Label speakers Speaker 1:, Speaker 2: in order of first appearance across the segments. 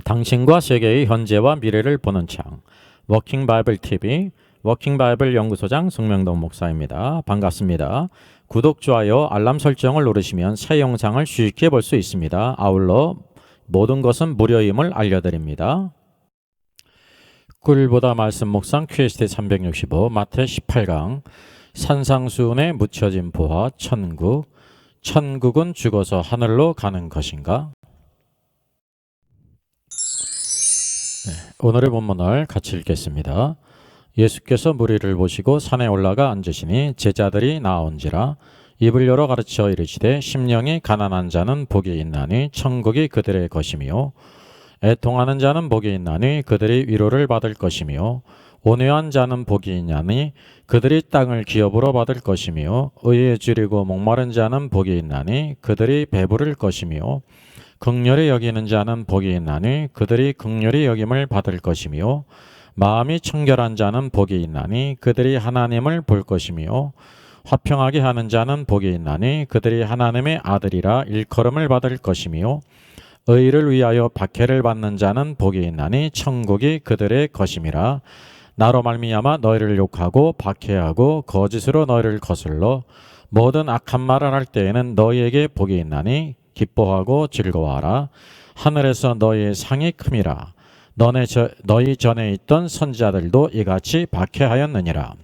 Speaker 1: 당신과 세계의 현재와 미래를 보는 창 워킹 바이블 TV 워킹 바이블 연구소장 송명동 목사입니다. 반갑습니다. 구독, 좋아요, 알람 설정을 누르시면 새 영상을 쉽게 볼 수 있습니다. 아울러 모든 것은 무료임을 알려드립니다. 꿀보다 말씀 묵상 QST 365 마태 18강 산상수훈에 묻혀진 보화 천국 천국은 죽어서 하늘로 가는 것인가? 오늘의 본문을 같이 읽겠습니다. 예수께서 무리를 보시고 산에 올라가 앉으시니 제자들이 나온지라 입을 열어 가르쳐 이르시되 심령이 가난한 자는 복이 있나니 천국이 그들의 것이며 애통하는 자는 복이 있나니 그들이 위로를 받을 것이며 온유한 자는 복이 있나니 그들이 땅을 기업으로 받을 것이며 의에 줄이고 목마른 자는 복이 있나니 그들이 배부를 것이며 긍휼히 여기는 자는 복이 있나니 그들이 긍휼히 여김을 받을 것이며 마음이 청결한 자는 복이 있나니 그들이 하나님을 볼 것이며 화평하게 하는 자는 복이 있나니 그들이 하나님의 아들이라 일컬음을 받을 것이며 의를 위하여 박해를 받는 자는 복이 있나니 천국이 그들의 것임이라. 나로 말미암아 너희를 욕하고 박해하고 거짓으로 너희를 거슬러 모든 악한 말을 할 때에는 너희에게 복이 있나니 기뻐하고 즐거워하라. 하늘에서 너희의 상이 큼이라. 너희 전에 있던 선지자들도 이같이 박해하였느니라.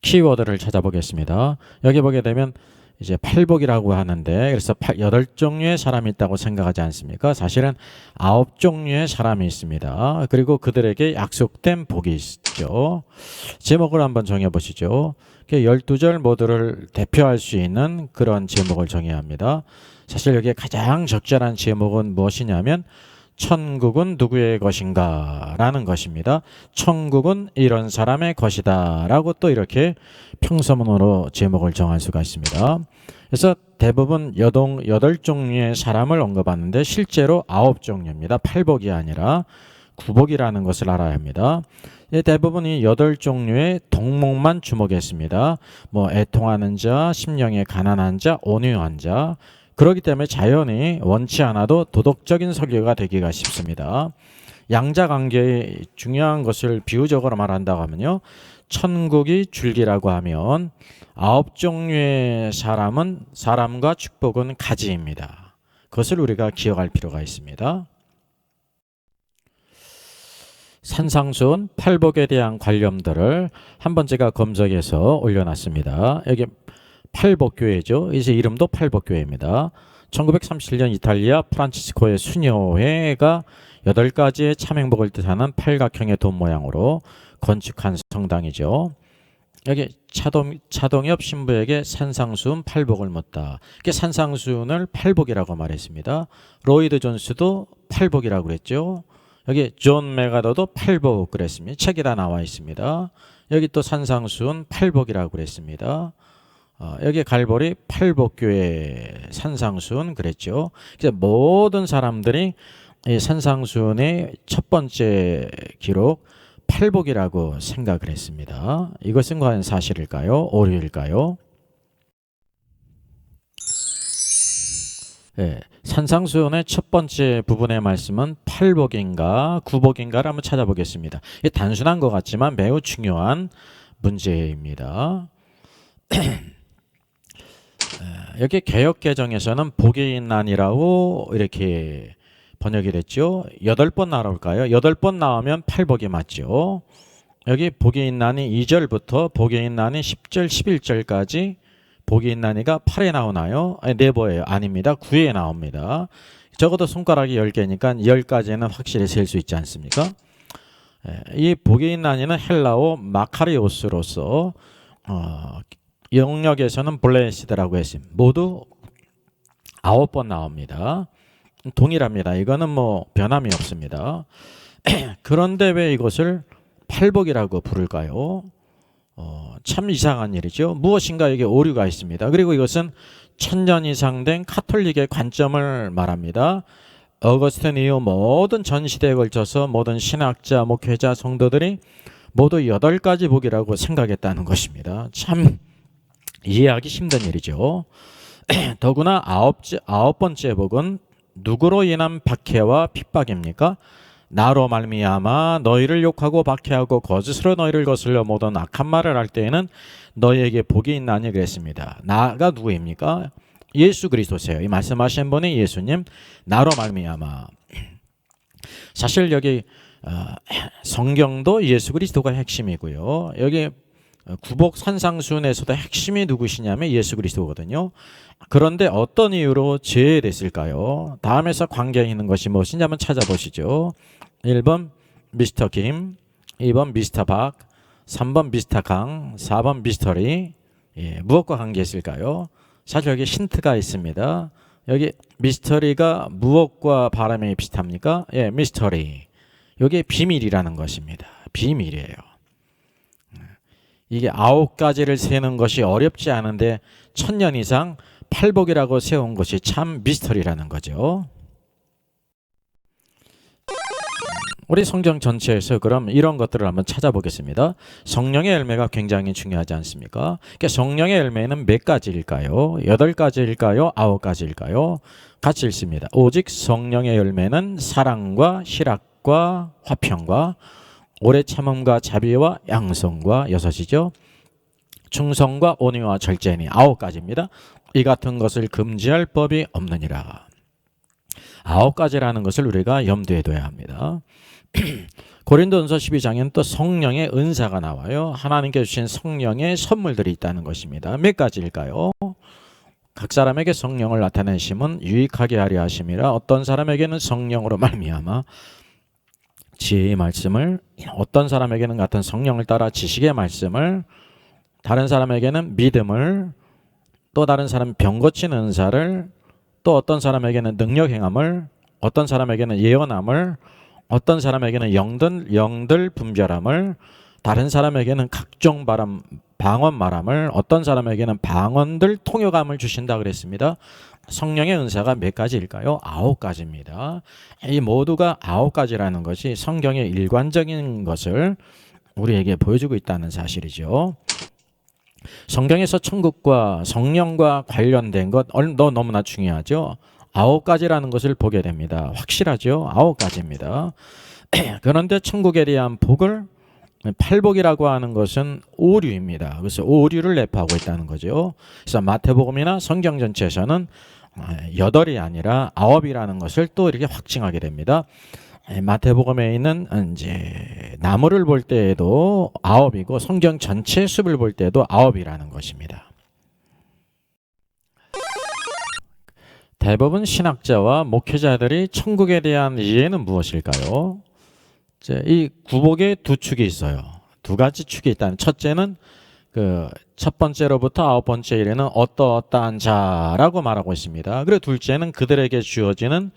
Speaker 1: 키워드를 찾아보겠습니다. 여기 보게 되면 이제 팔복이라고 하는데, 그래서 8종류의 사람이 있다고 생각하지 않습니까? 사실은 9종류의 사람이 있습니다. 그리고 그들에게 약속된 복이 있죠. 제목을 한번 정해보시죠. 12절 모두를 대표할 수 있는 그런 제목을 정해야 합니다. 사실 여기에 가장 적절한 제목은 무엇이냐면 천국은 누구의 것인가 라는 것입니다. 천국은 이런 사람의 것이다 라고 또 이렇게 평서문으로 제목을 정할 수가 있습니다. 그래서 대부분 8종류의 사람을 언급하는데 실제로 9종류입니다. 8복이 아니라 9복이라는 것을 알아야 합니다. 대부분 이 8종류의 덕목만 주목했습니다. 애통하는 자, 심령이 가난한 자, 온유한 자. 그렇기 때문에 자연히 원치 않아도 도덕적인 설교가 되기가 쉽습니다. 양자관계의 중요한 것을 비유적으로 말한다고 하면요, 천국이 줄기라고 하면 9종류의 사람과 축복은 가지입니다. 그것을 우리가 기억할 필요가 있습니다. 산상수훈 팔복에 대한 관념들을 한번 제가 검색해서 올려놨습니다. 여기 팔복교회죠. 이제 이름도 팔복교회입니다. 1937년 이탈리아 프란치스코의 수녀회가 8가지의 참행복을 뜻하는 팔각형의 돈 모양으로 건축한 성당이죠. 여기 차동엽 신부에게 산상수훈 팔복을 묻다. 산상수훈을 팔복이라고 말했습니다. 로이드 존스도 팔복이라고 그랬죠. 여기 존 메가더도 팔복 그랬습니다. 책에 다 나와 있습니다. 여기 또 산상수훈 팔복이라고 그랬습니다. 여기 갈보리 팔복교회 산상수훈 그랬죠. 그래서 모든 사람들이 이 산상수훈의 첫 번째 기록 팔복이라고 생각을 했습니다. 이것은 과연 사실일까요? 오류일까요? 네, 산상수훈의 첫 번째 부분의 말씀은 팔복인가 구복인가를 한번 찾아보겠습니다. 이게 단순한 것 같지만 매우 중요한 문제입니다. 여기 개역개정에서는 복이 있나니라고 이렇게 번역이 됐죠. 8번 나올까요? 8번 나오면 팔복이 맞죠. 여기 복이 있나니 2절부터 복이 있나니 10절 11절까지 복이 있나니가 8에 나오나요? 네버예요. 아닙니다. 9에 나옵니다. 적어도 손가락이 10개니까 10까지는 확실히 셀 수 있지 않습니까? 이 복이 있나니는 헬라어 마카리오스로서 영역에서는 블레시드라고 했습니다. 모두 9번 나옵니다. 동일합니다. 이거는 변함이 없습니다. 그런데 왜 이것을 팔복이라고 부를까요? 참 이상한 일이죠. 무엇인가 이게 오류가 있습니다. 그리고 이것은 1000년 이상 된 카톨릭의 관점을 말합니다. 어거스틴 이후 모든 전 시대에 걸쳐서 모든 신학자, 목회자, 성도들이 모두 8가지 복이라고 생각했다는 것입니다. 참 이해하기 힘든 일이죠. 더구나 아홉 번째 복은 누구로 인한 박해와 핍박입니까? 나로 말미암아 너희를 욕하고 박해하고 거짓으로 너희를 거슬려 모든 악한 말을 할 때에는 너희에게 복이 있나니 그랬습니다. 나가 누구입니까? 예수 그리스도세요. 이 말씀하신 분이 예수님. 나로 말미암아. 사실 여기 성경도 예수 그리스도가 핵심이고요. 여기 구복 산상순에서도 핵심이 누구시냐면 예수 그리스도거든요. 그런데 어떤 이유로 제외됐을까요? 다음에서 관계 있는 것이 무엇인지 한번 찾아보시죠. 1번 미스터 김, 2번 미스터 박, 3번 미스터 강, 4번 미스터리. 무엇과 관계 있을까요? 사실 여기 힌트가 있습니다. 여기 미스터리가 무엇과 발음이 비슷합니까? 미스터리. 이게 비밀이라는 것입니다. 비밀이에요. 이게 9가지를 세는 것이 어렵지 않은데 1000년 이상 팔복이라고 세운 것이 참 미스터리라는 거죠. 우리 성경 전체에서 그럼 이런 것들을 한번 찾아보겠습니다. 성령의 열매가 굉장히 중요하지 않습니까? 그러니까 성령의 열매는 몇 가지일까요? 8가지일까요? 9가지일까요? 같이 읽습니다. 오직 성령의 열매는 사랑과 희락과 화평과 오래 참음과 자비와 양성과 6이죠. 충성과 온유와 절제니 9가지입니다. 이 같은 것을 금지할 법이 없느니라. 9가지라는 것을 우리가 염두에 둬야 합니다. 고린도전서 12장에는 또 성령의 은사가 나와요. 하나님께 주신 성령의 선물들이 있다는 것입니다. 몇 가지일까요? 각 사람에게 성령을 나타내심은 유익하게 하려 하심이라. 어떤 사람에게는 성령으로 말미암아 지혜의 말씀을, 어떤 사람에게는 같은 성령을 따라 지식의 말씀을, 다른 사람에게는 믿음을, 또 다른 사람은 병 고치는 은사를, 또 어떤 사람에게는 능력 행함을, 어떤 사람에게는 예언함을, 어떤 사람에게는 영들 분별함을, 다른 사람에게는 각종 방언 말함을, 어떤 사람에게는 방언들 통역함을 주신다 그랬습니다. 성령의 은사가 몇 가지일까요? 9가지입니다. 이 모두가 9가지라는 것이 성경의 일관적인 것을 우리에게 보여주고 있다는 사실이죠. 성경에서 천국과 성령과 관련된 것 너무나 중요하죠. 9가지라는 것을 보게 됩니다. 확실하죠? 9가지입니다. 그런데 천국에 대한 복을 팔복이라고 하는 것은 오류입니다. 그래서 오류를 내포하고 있다는 거죠. 그래서 마태복음이나 성경 전체에서는 8이 아니라 9이라는 것을 또 이렇게 확증하게 됩니다. 마태복음에 있는 이제 나무를 볼 때에도 9이고 성경 전체 숲을 볼 때도 9이라는 것입니다. 대부분 신학자와 목회자들이 천국에 대한 이해는 무엇일까요? 이 구복에 두 축이 있어요. 2가지 축이 있다는. 첫째는 첫 번째로부터 9번째 이래는 어떠한 자라고 말하고 있습니다. 그리고 둘째는 그들에게 주어지는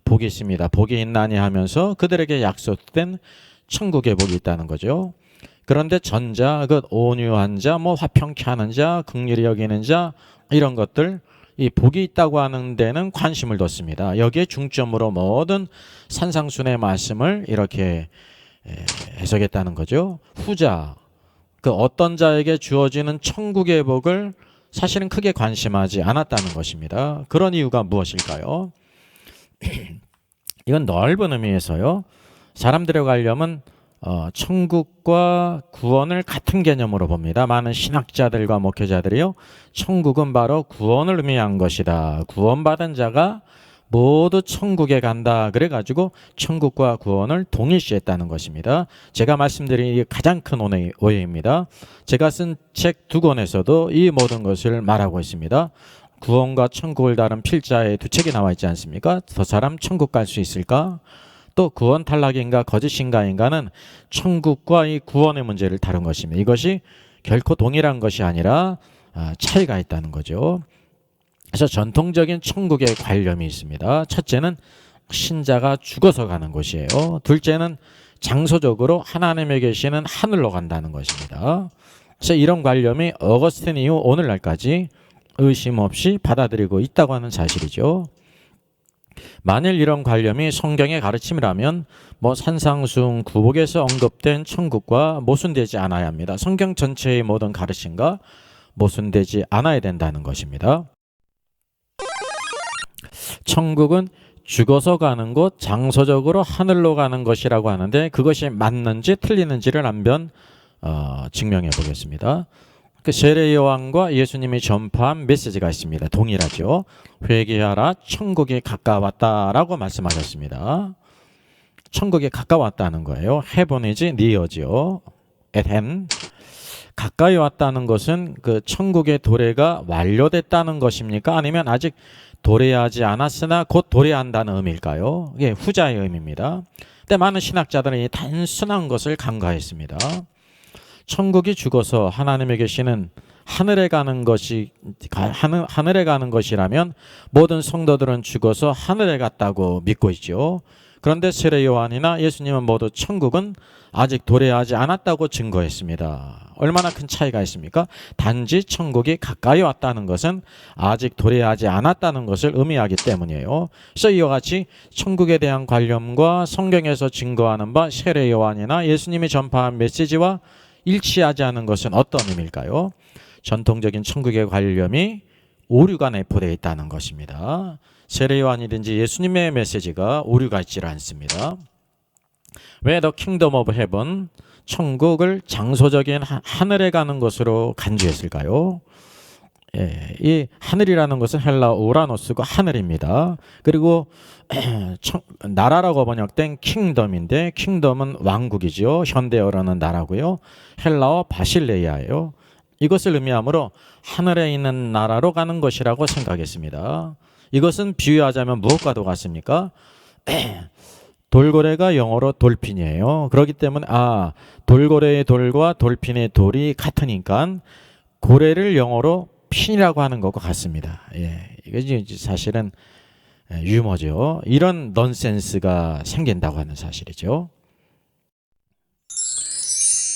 Speaker 1: 복이 있습니다. 복이 있나니 하면서 그들에게 약속된 천국의 복이 있다는 거죠. 그런데 전자, 온유한 자, 화평케 하는 자, 긍휼히 여기는 자, 이런 것들, 이 복이 있다고 하는 데는 관심을 뒀습니다. 여기에 중점으로 모든 산상순의 말씀을 이렇게 해석했다는 거죠. 후자, 어떤 자에게 주어지는 천국의 복을 사실은 크게 관심하지 않았다는 것입니다. 그런 이유가 무엇일까요? 이건 넓은 의미에서요. 사람들에 가려면 천국과 구원을 같은 개념으로 봅니다. 많은 신학자들과 목회자들이요. 천국은 바로 구원을 의미한 것이다. 구원받은 자가 모두 천국에 간다. 그래가지고 천국과 구원을 동일시했다는 것입니다. 제가 말씀드린 가장 큰 오해입니다. 제가 쓴 책 2권에서도 이 모든 것을 말하고 있습니다. 구원과 천국을 다룬 필자에 2책이 나와 있지 않습니까? 저 사람 천국 갈 수 있을까? 또 구원 탈락인가 거짓인가인가는 천국과 이 구원의 문제를 다룬 것입니다. 이것이 결코 동일한 것이 아니라 차이가 있다는 거죠. 그래서 전통적인 천국의 관념이 있습니다. 첫째는 신자가 죽어서 가는 곳이에요. 둘째는 장소적으로 하나님에 계시는 하늘로 간다는 것입니다. 그래서 이런 관념이 어거스틴 이후 오늘날까지 의심 없이 받아들이고 있다고 하는 사실이죠. 만일 이런 관념이 성경의 가르침이라면 산상순 구복에서 언급된 천국과 모순되지 않아야 합니다. 성경 전체의 모든 가르침과 모순되지 않아야 된다는 것입니다. 천국은 죽어서 가는 곳, 장소적으로 하늘로 가는 것이라고 하는데 그것이 맞는지 틀리는지를 한번 증명해 보겠습니다. 그 세례 요한과 예수님이 전파한 메시지가 있습니다. 동일하죠. 회개하라, 천국이 가까웠다라고 말씀하셨습니다. 천국이 가까웠다는 거예요. heaven is near죠. at hand. 가까이 왔다는 것은 그 천국의 도래가 완료됐다는 것입니까? 아니면 아직 도래하지 않았으나 곧 도래한다는 의미일까요? 이게 후자의 의미입니다. 근데 많은 신학자들은 이 단순한 것을 간과했습니다. 천국이 죽어서 하나님에 계시는 하늘에 가는 것이라면 모든 성도들은 죽어서 하늘에 갔다고 믿고 있죠. 그런데 세례 요한이나 예수님은 모두 천국은 아직 도래하지 않았다고 증거했습니다. 얼마나 큰 차이가 있습니까? 단지 천국이 가까이 왔다는 것은 아직 도래하지 않았다는 것을 의미하기 때문이에요. 그래서 이와 같이 천국에 대한 관념과 성경에서 증거하는 바 세례 요한이나 예수님이 전파한 메시지와 일치하지 않은 것은 어떤 의미일까요? 전통적인 천국의 관념이 오류가 내포되어 있다는 것입니다. 세례 요한이든지 예수님의 메시지가 오류가 있지 않습니다. 왜 The Kingdom of Heaven, 천국을 장소적인 하늘에 가는 것으로 간주했을까요? 예, 이 하늘이라는 것은 헬라어 우라노스가 하늘입니다. 그리고 나라라고 번역된 킹덤인데 킹덤은 왕국이죠. 현대어로는 나라고요. 헬라어 바실레이아예요. 이것을 의미하므로 하늘에 있는 나라로 가는 것이라고 생각했습니다. 이것은 비유하자면 무엇과도 같습니까? 돌고래가 영어로 돌핀이에요. 그렇기 때문에 돌고래의 돌과 돌핀의 돌이 같으니까 고래를 영어로 핀이라고 하는 것과 같습니다. 예, 이게 사실은 유머죠. 이런 넌센스가 생긴다고 하는 사실이죠.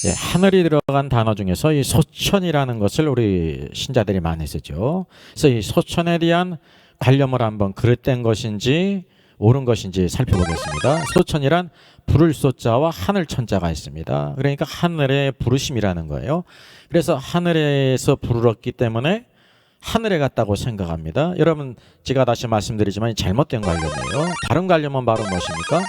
Speaker 1: 예, 하늘이 들어간 단어 중에서 이 소천이라는 것을 우리 신자들이 많이 쓰죠. 그래서 이 소천에 대한 관념을 한번 그릇된 것인지 옳은 것인지 살펴보겠습니다. 소천이란 부를 소자와 하늘 천자가 있습니다. 그러니까 하늘의 부르심이라는 거예요. 그래서 하늘에서 부르렀기 때문에 하늘에 갔다고 생각합니다. 여러분, 제가 다시 말씀드리지만 잘못된 관념이에요. 다른 관념은 바로 무엇입니까?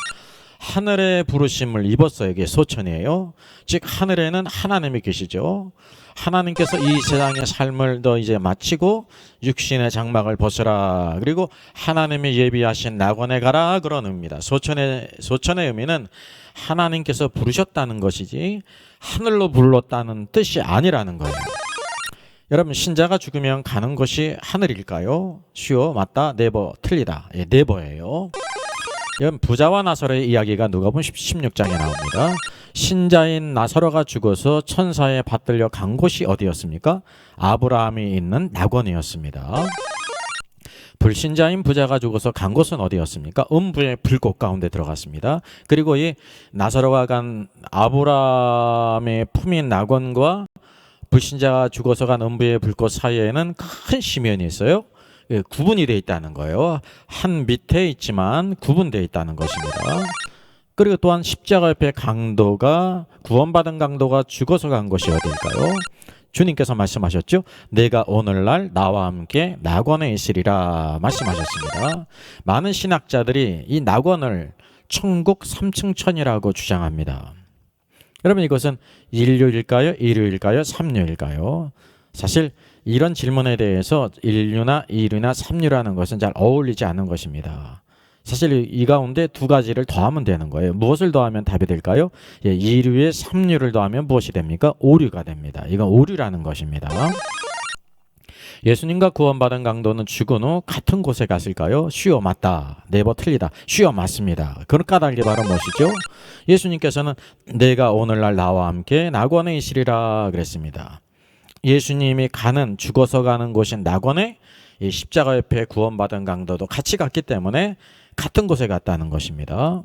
Speaker 1: 하늘의 부르심을 입었어요. 이게 소천이에요. 즉 하늘에는 하나님이 계시죠. 하나님께서 이 세상의 삶을 더 이제 마치고 육신의 장막을 벗으라. 그리고 하나님이 예비하신 낙원에 가라 그런 의미입니다. 소천의 의미는 하나님께서 부르셨다는 것이지 하늘로 불렀다는 뜻이 아니라는 거예요. 여러분, 신자가 죽으면 가는 곳이 하늘일까요? 쉬워, 맞다, 네버, 틀리다. 예, 네버예요. 여러분, 부자와 나사로의 이야기가 누가복음 16장에 나옵니다. 신자인 나사로가 죽어서 천사에 받들려 간 곳이 어디였습니까? 아브라함이 있는 낙원이었습니다. 불신자인 부자가 죽어서 간 곳은 어디였습니까? 음부의 불꽃 가운데 들어갔습니다. 그리고 이 나사로가 간 아브라함의 품인 낙원과 불신자가 죽어서 간 음부의 불꽃 사이에는 큰 시면이 있어요. 구분이 되어 있다는 거예요. 한 밑에 있지만 구분되어 있다는 것입니다. 그리고 또한 십자가 옆에 강도가, 구원받은 강도가 죽어서 간 것이 어디일까요? 주님께서 말씀하셨죠. 내가 오늘날 나와 함께 낙원에 있으리라 말씀하셨습니다. 많은 신학자들이 이 낙원을 천국 3층 천이라고 주장합니다. 여러분, 이것은 인류일까요? 이류일까요? 삼류일까요? 사실 이런 질문에 대해서 인류나 이류나 삼류라는 것은 잘 어울리지 않는 것입니다. 사실 이 가운데 두 가지를 더하면 되는 거예요. 무엇을 더하면 답이 될까요? 예, 이류에 삼류를 더하면 무엇이 됩니까? 오류가 됩니다. 이건 오류라는 것입니다. 예수님과 구원받은 강도는 죽은 후 같은 곳에 갔을까요? 쉬워, 맞다. 네버, 틀리다. 쉬워, 맞습니다. 그런 까닭이 바로 무엇이죠? 예수님께서는 내가 오늘날 나와 함께 낙원에 있으리라 그랬습니다. 예수님이 죽어서 가는 곳인 낙원에 이 십자가 옆에 구원받은 강도도 같이 갔기 때문에 같은 곳에 갔다는 것입니다.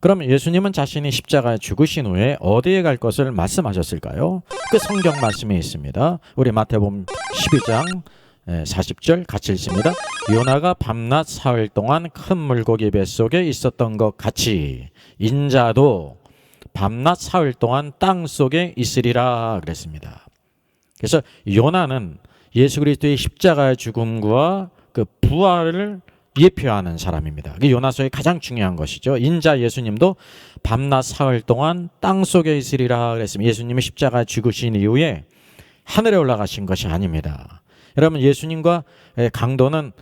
Speaker 1: 그럼 예수님은 자신이 십자가에 죽으신 후에 어디에 갈 것을 말씀하셨을까요? 그 성경 말씀이 있습니다. 우리 마태복음 12장 40절 같이 읽습니다. 요나가 밤낮 사흘 동안 큰 물고기 뱃속에 있었던 것 같이 인자도 밤낮 사흘 동안 땅 속에 있으리라 그랬습니다. 그래서 요나는 예수 그리스도의 십자가의 죽음과 그 부활을 예표하는 사람입니다. 그게 요나서의 가장 중요한 것이죠. 인자 예수님도 밤낮 사흘 동안 땅 속에 있으리라 그랬습니다. 예수님이 십자가 죽으신 이후에 하늘에 올라가신 것이 아닙니다. 여러분, 예수님과 강도는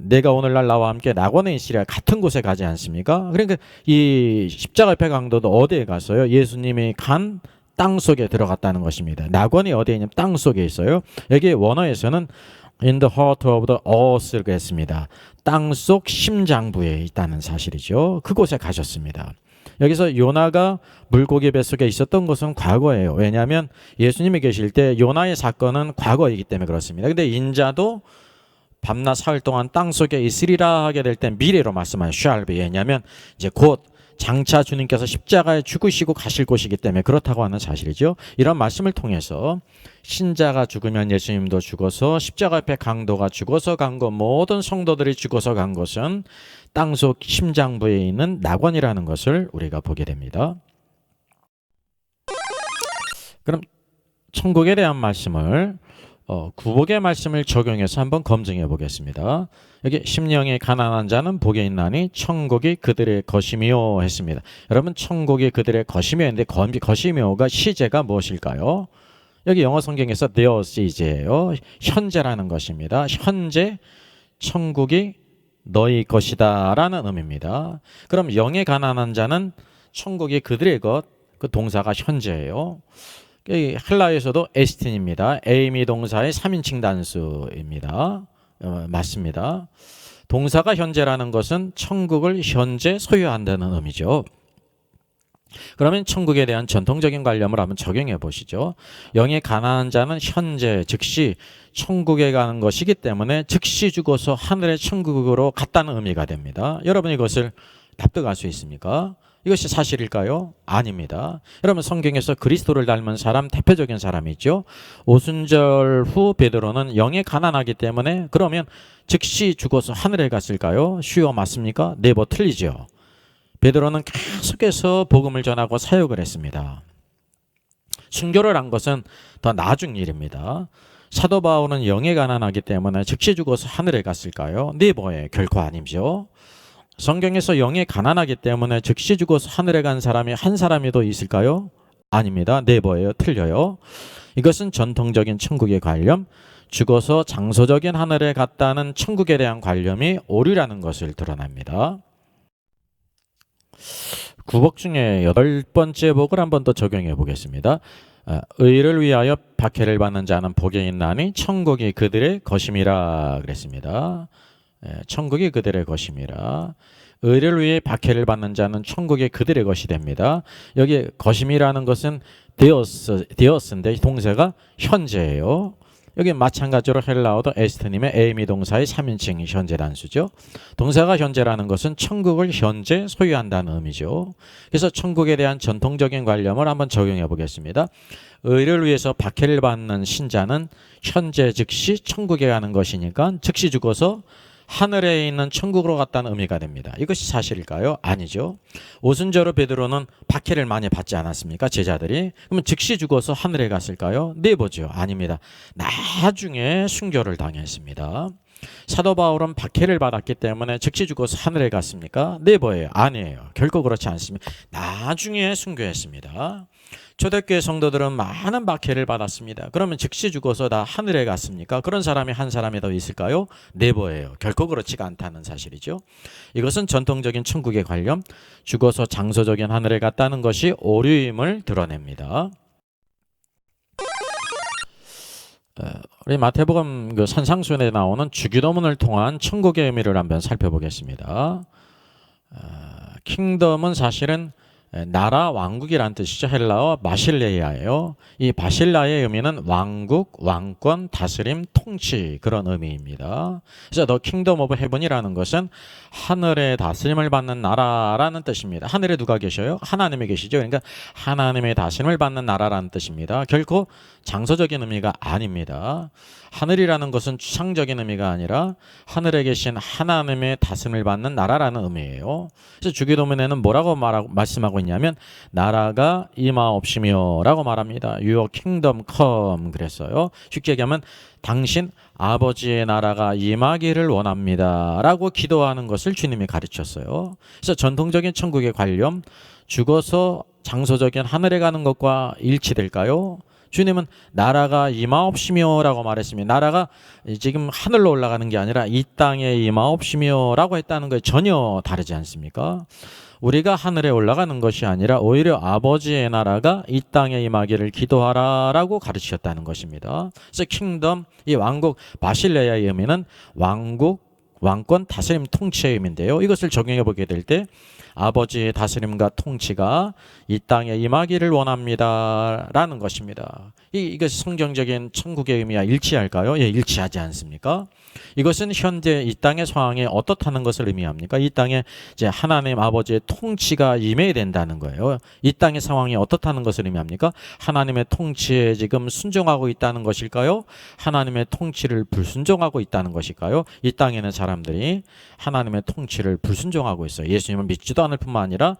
Speaker 1: 내가 오늘날 나와 함께 낙원에 있으리라 같은 곳에 가지 않습니까? 그러니까 이 십자가 옆에 강도도 어디에 갔어요? 예수님이 간 땅 속에 들어갔다는 것입니다. 낙원이 어디에 있냐면 땅 속에 있어요. 여기 원어에서는 in the heart of the earth라고 했습니다. 땅속 심장부에 있다는 사실이죠. 그곳에 가셨습니다. 여기서 요나가 물고기 뱃속에 있었던 것은 과거예요. 왜냐하면 예수님이 계실 때 요나의 사건은 과거이기 때문에 그렇습니다. 근데 인자도 밤낮 사흘 동안 땅 속에 있으리라 하게 될 때 미래로 말씀하는 shall be. 왜냐하면 이제 곧 장차 주님께서 십자가에 죽으시고 가실 곳이기 때문에 그렇다고 하는 사실이죠. 이런 말씀을 통해서 신자가 죽으면 예수님도 죽어서 십자가 옆에 강도가 죽어서 간 것, 모든 성도들이 죽어서 간 것은 땅속 심장부에 있는 낙원이라는 것을 우리가 보게 됩니다. 그럼 천국에 대한 말씀을 구복의 말씀을 적용해서 한번 검증해 보겠습니다. 여기 심령이 가난한 자는 복이 있나니 천국이 그들의 것이미요 했습니다. 여러분, 천국이 그들의 것이며인데 것이며가 시제가 무엇일까요? 여기 영어 성경에서 theos 이제예요. 현재라는 것입니다. 현재 천국이 너희 것이다 라는 의미입니다. 그럼 영에 가난한 자는 천국이 그들의 것, 그 동사가 현재예요. 헬라에서도 에스틴입니다. 에이미 동사의 3인칭 단수입니다. 맞습니다. 동사가 현재라는 것은 천국을 현재 소유한다는 의미죠. 그러면 천국에 대한 전통적인 관념을 한번 적용해 보시죠. 영에 가난한 자는 현재 즉시 천국에 가는 것이기 때문에 즉시 죽어서 하늘의 천국으로 갔다는 의미가 됩니다. 여러분, 이것을 납득할 수 있습니까? 이것이 사실일까요? 아닙니다. 여러분, 성경에서 그리스도를 닮은 사람, 대표적인 사람이 있죠. 오순절 후 베드로는 영에 가난하기 때문에 그러면 즉시 죽어서 하늘에 갔을까요? 쉬워 맞습니까? 네, 틀리죠. 베드로는 계속해서 복음을 전하고 사역을 했습니다. 순교를 한 것은 더 나중 일입니다. 사도 바울은 영에 가난하기 때문에 즉시 죽어서 하늘에 갔을까요? 네, 결코 아니죠. 성경에서 영에 가난하기 때문에 즉시 죽어서 하늘에 간 사람이 한 사람이도 있을까요? 아닙니다. 네, 틀려요. 이것은 전통적인 천국의 관념, 죽어서 장소적인 하늘에 갔다는 천국에 대한 관념이 오류라는 것을 드러납니다. 구복 중에 8번째 복을 한 번 더 적용해 보겠습니다. 의를 위하여 박해를 받는 자는 복이 있나니 천국이 그들의 것임이라 그랬습니다. 천국이 그들의 것임이라. 의를 위해 박해를 받는 자는 천국이 그들의 것이 됩니다. 여기 것임이라는 것은 데어스인데 동사가 현재예요. 여기 마찬가지로 헬라어도 에스트님의 에이미 동사의 3인칭 현재 단수죠. 동사가 현재라는 것은 천국을 현재 소유한다는 의미죠. 그래서 천국에 대한 전통적인 관념을 한번 적용해 보겠습니다. 의를 위해서 박해를 받는 신자는 현재 즉시 천국에 가는 것이니까 즉시 죽어서 하늘에 있는 천국으로 갔다는 의미가 됩니다. 이것이 사실일까요? 아니죠. 오순절로 베드로는 박해를 많이 받지 않았습니까? 제자들이. 그러면 즉시 죽어서 하늘에 갔을까요? 네, 아닙니다. 나중에 순교를 당했습니다. 사도 바울은 박해를 받았기 때문에 즉시 죽어서 하늘에 갔습니까? 네, 아니에요. 결코 그렇지 않습니다. 나중에 순교했습니다. 초대교회 성도들은 많은 박해를 받았습니다. 그러면 즉시 죽어서 다 하늘에 갔습니까? 그런 사람이 한 사람이 더 있을까요? 네, 결코 그렇지가 않다는 사실이죠. 이것은 전통적인 천국의 관념, 죽어서 장소적인 하늘에 갔다는 것이 오류임을 드러냅니다. 우리 마태복음 그 산상수훈에 나오는 주기도문을 통한 천국의 의미를 한번 살펴보겠습니다. 킹덤은 사실은 나라, 왕국이란 뜻이죠. 헬라어 바실레이아예요. 이 바실라의 의미는 왕국, 왕권, 다스림, 통치 그런 의미입니다. 그래서 The Kingdom of Heaven이라는 것은 하늘의 다스림을 받는 나라라는 뜻입니다. 하늘에 누가 계셔요? 하나님이 계시죠. 그러니까 하나님의 다스림을 받는 나라라는 뜻입니다. 결코 장소적인 의미가 아닙니다. 하늘이라는 것은 추상적인 의미가 아니라 하늘에 계신 하나님의 다스림을 받는 나라라는 의미예요. 그래서 주기도문에는 뭐라고 말씀하고 하고 있냐면 나라가 임하옵시며 라고 말합니다. Your kingdom come 그랬어요. 쉽게 얘기하면 당신 아버지의 나라가 임하기를 원합니다 라고 기도하는 것을 주님이 가르쳤어요. 그래서 전통적인 천국의 관념, 죽어서 장소적인 하늘에 가는 것과 일치될까요? 주님은 나라가 임하옵시며 라고 말했습니다. 나라가 지금 하늘로 올라가는 게 아니라 이 땅에 임하옵시며 라고 했다는 거에 전혀 다르지 않습니까? 우리가 하늘에 올라가는 것이 아니라 오히려 아버지의 나라가 이 땅에 임하기를 기도하라 라고 가르치셨다는 것입니다. 그래서 킹덤, 이 왕국, 바실레아의 의미는 왕국, 왕권, 다스림, 통치의 의미인데요. 이것을 적용해 보게 될 때 아버지의 다스림과 통치가 이 땅에 임하기를 원합니다 라는 것입니다. 이것이 성경적인 천국의 의미와 일치할까요? 예, 일치하지 않습니까? 이것은 현재 이 땅의 상황에 어떻다는 것을 의미합니까? 이 땅에 이제 하나님 아버지의 통치가 임해야 된다는 거예요. 이 땅의 상황이 어떻다는 것을 의미합니까? 하나님의 통치에 지금 순종하고 있다는 것일까요? 하나님의 통치를 불순종하고 있다는 것일까요? 이 땅에는 사람들이 하나님의 통치를 불순종하고 있어요. 예수님을 믿지도 않을 뿐만 아니라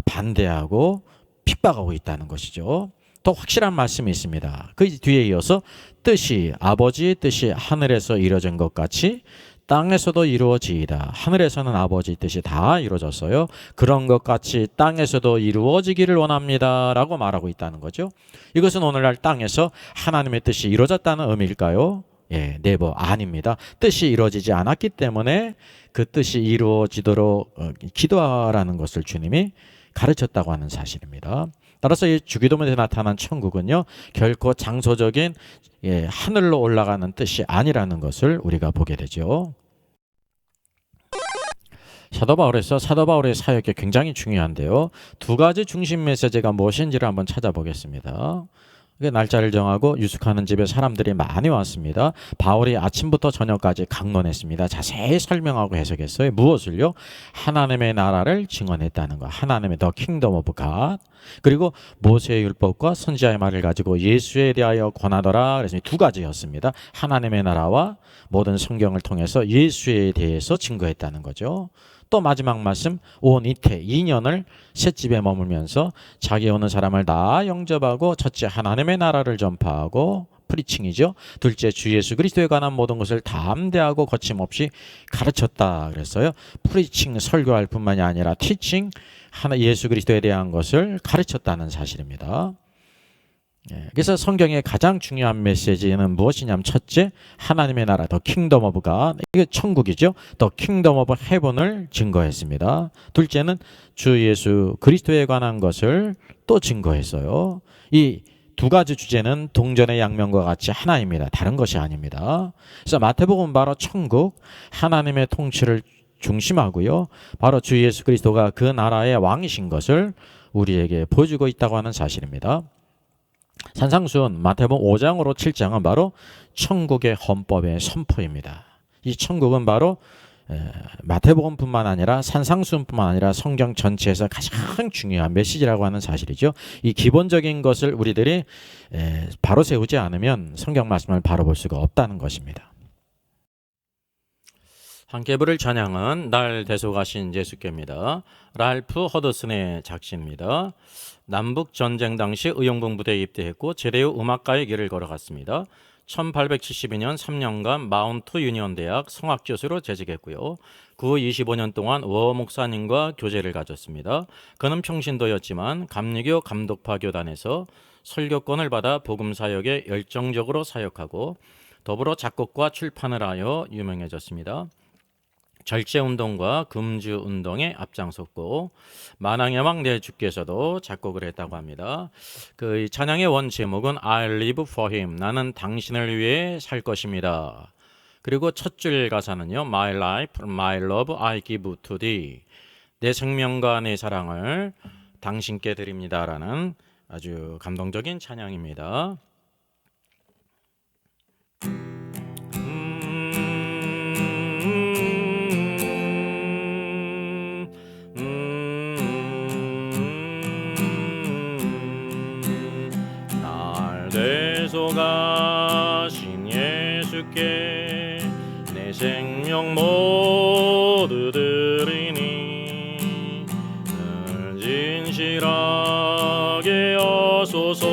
Speaker 1: 반대하고 핍박하고 있다는 것이죠. 더 확실한 말씀이 있습니다. 그 뒤에 이어서 뜻이 아버지의 뜻이 하늘에서 이루어진 것 같이 땅에서도 이루어지이다. 하늘에서는 아버지의 뜻이 다 이루어졌어요. 그런 것 같이 땅에서도 이루어지기를 원합니다 라고 말하고 있다는 거죠. 이것은 오늘날 땅에서 하나님의 뜻이 이루어졌다는 의미일까요? 예, 네버 아닙니다. 뜻이 이루어지지 않았기 때문에 그 뜻이 이루어지도록 기도하라는 것을 주님이 가르쳤다고 하는 사실입니다. 따라서 이 주기도문에 나타난 천국은요 결코 장소적인 하늘로 올라가는 뜻이 아니라는 것을 우리가 보게 되죠. 사도 바울의 사역이 굉장히 중요한데요. 두 가지 중심 메시지가 무엇인지를 한번 찾아보겠습니다. 날짜를 정하고 유숙하는 집에 사람들이 많이 왔습니다. 바울이 아침부터 저녁까지 강론했습니다. 자세히 설명하고 해석했어요. 무엇을요? 하나님의 나라를 증언했다는 거. 하나님의 The Kingdom of God. 그리고 모세의 율법과 선지자의 말을 가지고 예수에 대하여 권하더라. 그래서 두 가지였습니다. 하나님의 나라와 모든 성경을 통해서 예수에 대해서 증거했다는 거죠. 또 마지막 말씀 온 이태 2년을 셋집에 머물면서 자기 오는 사람을 다 영접하고 첫째 하나님의 나라를 전파하고 프리칭이죠. 둘째 주 예수 그리스도에 관한 모든 것을 담대하고 거침없이 가르쳤다 그랬어요. 프리칭 설교할 뿐만이 아니라 티칭 예수 그리스도에 대한 것을 가르쳤다는 사실입니다. 그래서 성경의 가장 중요한 메시지는 무엇이냐면 첫째 하나님의 나라 더 킹덤 오브 갓 이게 천국이죠. 더 킹덤 오브 헤븐을 증거했습니다. 둘째는 주 예수 그리스도에 관한 것을 또 증거했어요. 이 두 가지 주제는 동전의 양면과 같이 하나입니다. 다른 것이 아닙니다. 그래서 마태복음 바로 천국 하나님의 통치를 중심하고요. 바로 주 예수 그리스도가 그 나라의 왕이신 것을 우리에게 보여주고 있다고 하는 사실입니다. 산상수훈 마태복음 5장으로 7장은 바로 천국의 헌법의 선포입니다. 이 천국은 바로 마태복음뿐만 아니라 산상수훈뿐만 아니라 성경 전체에서 가장 중요한 메시지라고 하는 사실이죠. 이 기본적인 것을 우리들이 바로 세우지 않으면 성경 말씀을 바로 볼 수가 없다는 것입니다. 함께 부를 찬양은 날 대속하신 예수께입니다. 랄프 허드슨의 작시입니다. 남북 전쟁 당시 의용군 부대에 입대했고 제대 후 음악가의 길을 걸어갔습니다. 1872년 3년간 마운트 유니온 대학 성악교수로 재직했고요. 그 후 25년 동안 워 목사님과 교제를 가졌습니다. 그는 평신도였지만 감리교 감독파 교단에서 설교권을 받아 복음 사역에 열정적으로 사역하고 더불어 작곡과 출판을 하여 유명해졌습니다. 절제운동과 금주운동에 앞장섰고 만왕의 왕 내 주께서도 작곡을 했다고 합니다. 그 찬양의 원 제목은 I live for him, 나는 당신을 위해 살 것입니다. 그리고 첫 줄 가사는요, My life, my love, I give to thee. 내 생명과 내 사랑을 당신께 드립니다라는 아주 감동적인 찬양입니다. 대속하신 예수께 내 생명 모두 드리니 늘
Speaker 2: 진실하게 하소서.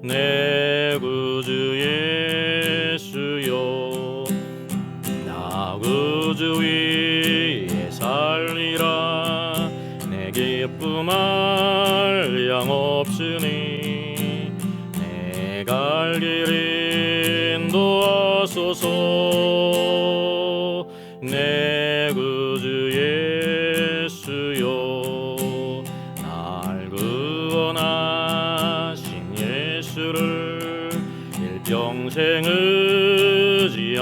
Speaker 2: 내 구주 예수여, 나 구주 위에 살리라. 내 기쁨 한량 없으니 내 갈 길 인도하소서. 내 구주 예수여, 날 구원하신 예수를 일평생 의지하오니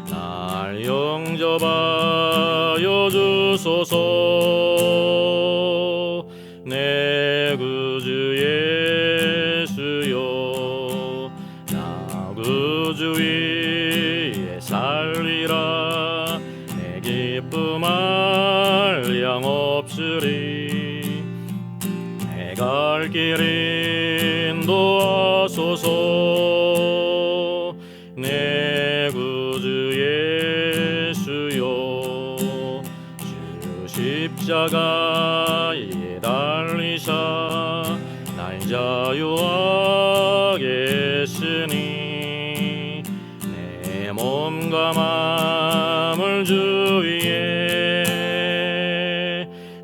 Speaker 2: 날 영접하여 주소서. 내 구주 예수여, 나 구주 위에 살리라. 내 기쁨 한량 없으리 내 갈 길 인도하소서. 내 구주 예수여, 주 십자가에 달리사 날 자유하게 했으니 내 몸과 마음을 주 위에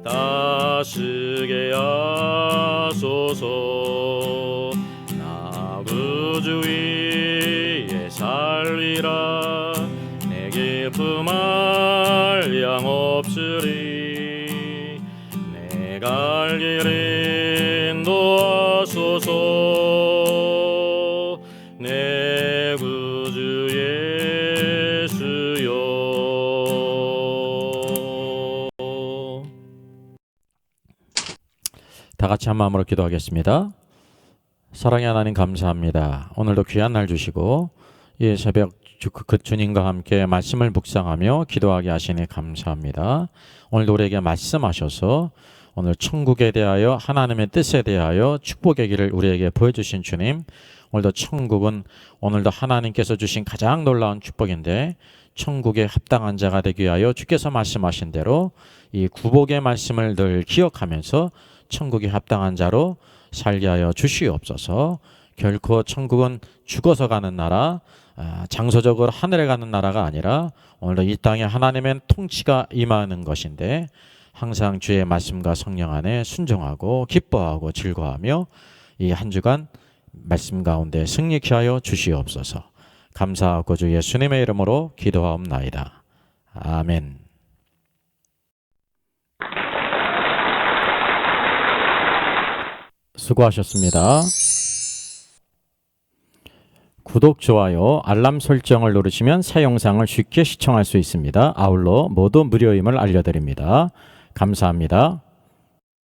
Speaker 2: 다스게 하소서. 나 구주 위에 살리라. 내 기쁨 한량 없으리 내 갈 길 인도하소서. 내 구주 예수여.
Speaker 1: 다 같이 한 마음으로 기도하겠습니다. 사랑의 하나님 감사합니다. 오늘도 귀한 날 주시고 이 새벽 그 주님과 함께 말씀을 묵상하며 기도하게 하시니 감사합니다. 오늘도 우리에게 말씀하셔서 오늘 천국에 대하여 하나님의 뜻에 대하여 축복의 길을 우리에게 보여주신 주님, 오늘도 천국은 오늘도 하나님께서 주신 가장 놀라운 축복인데 천국에 합당한 자가 되기 위하여 주께서 말씀하신 대로 이 구복의 말씀을 늘 기억하면서 천국에 합당한 자로 살게 하여 주시옵소서. 결코 천국은 죽어서 가는 나라, 장소적으로 하늘에 가는 나라가 아니라 오늘도 이 땅에 하나님의 통치가 임하는 것인데 항상 주의 말씀과 성령 안에 순종하고 기뻐하고 즐거워하며 이 한 주간 말씀 가운데 승리케 하여 주시옵소서. 감사하고 주 예수님의 이름으로 기도하옵나이다. 아멘. 수고하셨습니다. 구독, 좋아요, 알람 설정을 누르시면 새 영상을 쉽게 시청할 수 있습니다. 아울러 모두 무료임을 알려드립니다. 감사합니다.